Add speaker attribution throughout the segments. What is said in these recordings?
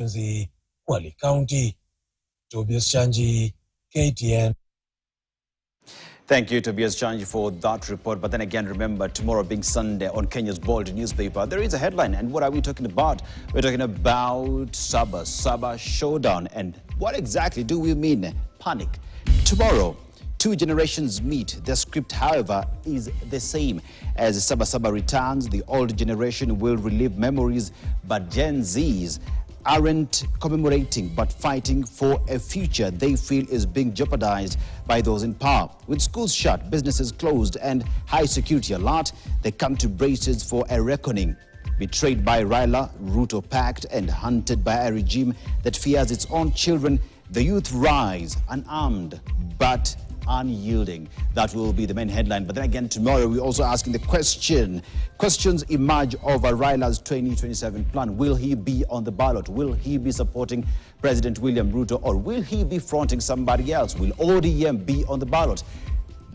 Speaker 1: Kwale County. Tobias Chanji, KTN.
Speaker 2: Thank you, Tobias Chanji, for that report. But then again, remember, tomorrow being Sunday on Kenya's bold newspaper, there is a headline. And what are we talking about? We're talking about SabaSaba showdown. And what exactly do we mean? Panic. Tomorrow, two generations meet. The script, however, is the same. As SabaSaba returns, the old generation will relive memories, but Gen Zs aren't commemorating but fighting for a future they feel is being jeopardized by those in power. With schools shut, businesses closed, and high security alert, they come to braces for a reckoning. Betrayed by Raila, Ruto pact, and hunted by a regime that fears its own children, the youth rise unarmed but unyielding. That will be the main headline. But then again, tomorrow we're also asking the question. Questions emerge over Raila's 2027 plan. Will he be on the ballot? Will he be supporting President William Ruto, or will he be fronting somebody else? Will ODM be on the ballot?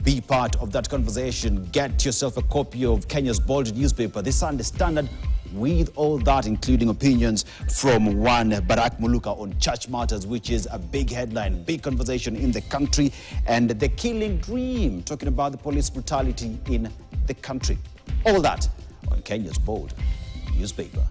Speaker 2: Be part of that conversation. Get yourself a copy of Kenya's bold newspaper, The Sunday Standard, with all that, including opinions from one Barack Muluka on church matters, which is a big headline, big conversation in the country, and the killing dream, talking about the police brutality in the country. All that on Kenya's bold newspaper.